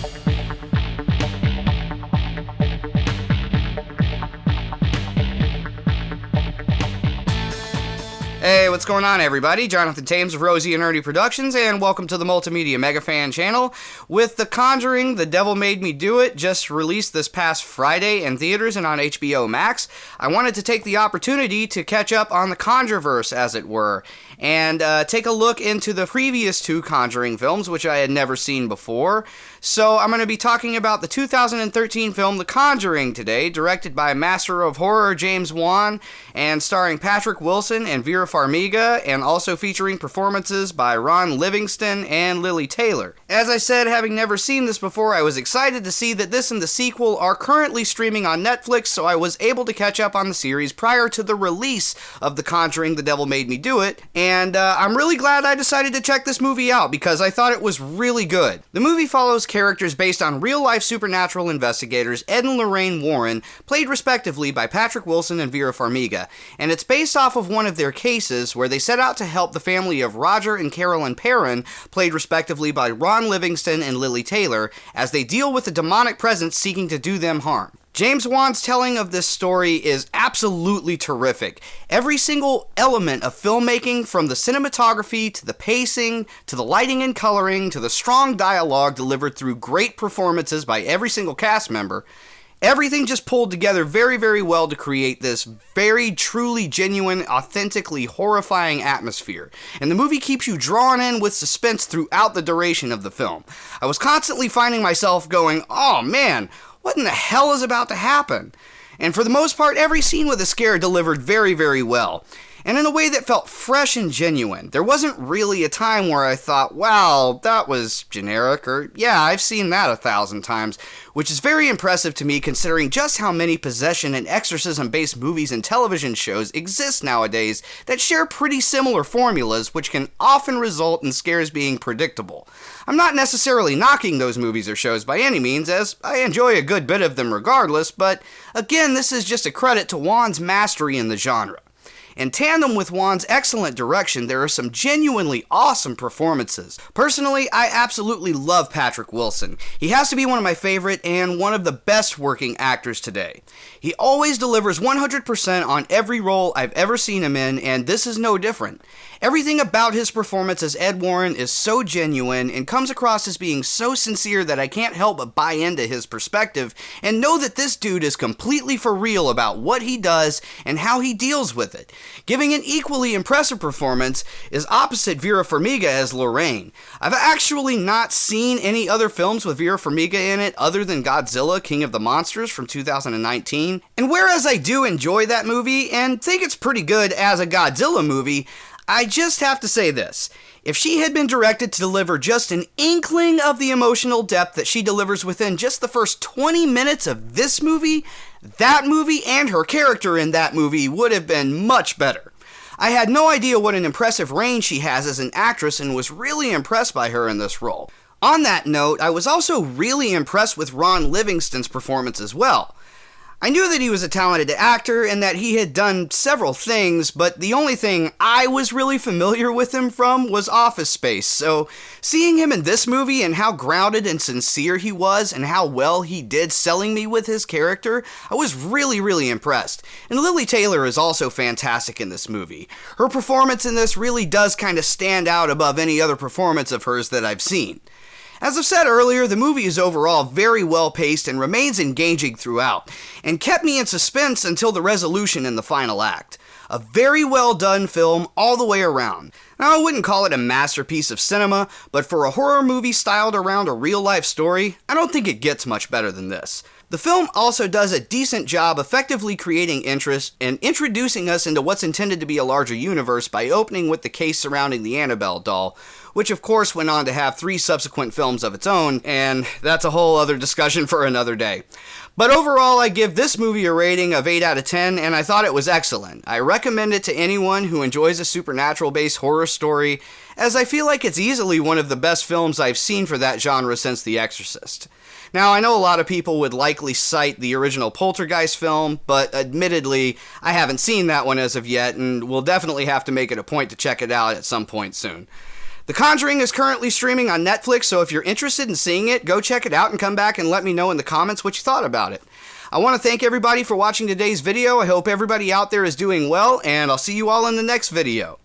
Hey, what's going on, everybody? Jonathan Thames of Rosie and Ernie Productions, and welcome to the Multimedia Mega Fan channel. With The Conjuring, The Devil Made Me Do It, just released this past Friday in theaters and on HBO Max, I wanted to take the opportunity to catch up on the Conjureverse, as it were, and take a look into the previous two Conjuring films, which I had never seen before. So I'm going to be talking about the 2013 film The Conjuring today, directed by Master of Horror James Wan, and starring Patrick Wilson and Vera Farmiga, and also featuring performances by Ron Livingston and Lili Taylor. As I said, having never seen this before, I was excited to see that this and the sequel are currently streaming on Netflix, so I was able to catch up on the series prior to the release of The Conjuring, The Devil Made Me Do It, and I'm really glad I decided to check this movie out because I thought it was really good. The movie follows characters based on real-life supernatural investigators Ed and Lorraine Warren, played respectively by Patrick Wilson and Vera Farmiga, and it's based off of one of their cases where they set out to help the family of Roger and Carolyn Perrin, played respectively by Ron Livingston and Lili Taylor, as they deal with a demonic presence seeking to do them harm. James Wan's telling of this story is absolutely terrific. Every single element of filmmaking, from the cinematography to the pacing, to the lighting and coloring, to the strong dialogue delivered through great performances by every single cast member, everything just pulled together very, very well to create this very truly genuine, authentically horrifying atmosphere. And the movie keeps you drawn in with suspense throughout the duration of the film. I was constantly finding myself going, oh man, what in the hell is about to happen? And for the most part, every scene with a scare delivered very, very well, and in a way that felt fresh and genuine. There wasn't really a time where I thought, wow, that was generic, or yeah, I've seen that 1,000 times, which is very impressive to me considering just how many possession and exorcism-based movies and television shows exist nowadays that share pretty similar formulas, which can often result in scares being predictable. I'm not necessarily knocking those movies or shows by any means, as I enjoy a good bit of them regardless, but again, this is just a credit to Wan's mastery in the genre. In tandem with Wan's excellent direction, there are some genuinely awesome performances. Personally, I absolutely love Patrick Wilson. He has to be one of my favorite and one of the best working actors today. He always delivers 100% on every role I've ever seen him in, and this is no different. Everything about his performance as Ed Warren is so genuine and comes across as being so sincere that I can't help but buy into his perspective and know that this dude is completely for real about what he does and how he deals with it. Giving an equally impressive performance is opposite Vera Farmiga as Lorraine. I've actually not seen any other films with Vera Farmiga in it other than Godzilla, King of the Monsters from 2019. And whereas I do enjoy that movie and think it's pretty good as a Godzilla movie, I just have to say this. If she had been directed to deliver just an inkling of the emotional depth that she delivers within just the first 20 minutes of this movie, that movie and her character in that movie would have been much better. I had no idea what an impressive range she has as an actress and was really impressed by her in this role. On that note, I was also really impressed with Ron Livingston's performance as well. I knew that he was a talented actor and that he had done several things, but the only thing I was really familiar with him from was Office Space, so seeing him in this movie and how grounded and sincere he was and how well he did selling me with his character, I was really, really impressed. And Lili Taylor is also fantastic in this movie. Her performance in this really does kind of stand out above any other performance of hers that I've seen. As I've said earlier, the movie is overall very well paced and remains engaging throughout, and kept me in suspense until the resolution in the final act. A very well done film all the way around. Now, I wouldn't call it a masterpiece of cinema, but for a horror movie styled around a real life story, I don't think it gets much better than this. The film also does a decent job effectively creating interest and introducing us into what's intended to be a larger universe by opening with the case surrounding the Annabelle doll, which of course went on to have 3 subsequent films of its own, and that's a whole other discussion for another day. But overall, I give this movie a rating of 8 out of 10, and I thought it was excellent. I recommend it to anyone who enjoys a supernatural-based horror story, as I feel like it's easily one of the best films I've seen for that genre since The Exorcist. Now, I know a lot of people would likely cite the original Poltergeist film, but admittedly, I haven't seen that one as of yet, and will definitely have to make it a point to check it out at some point soon. The Conjuring is currently streaming on Netflix, so if you're interested in seeing it, go check it out and come back and let me know in the comments what you thought about it. I want to thank everybody for watching today's video. I hope everybody out there is doing well, and I'll see you all in the next video.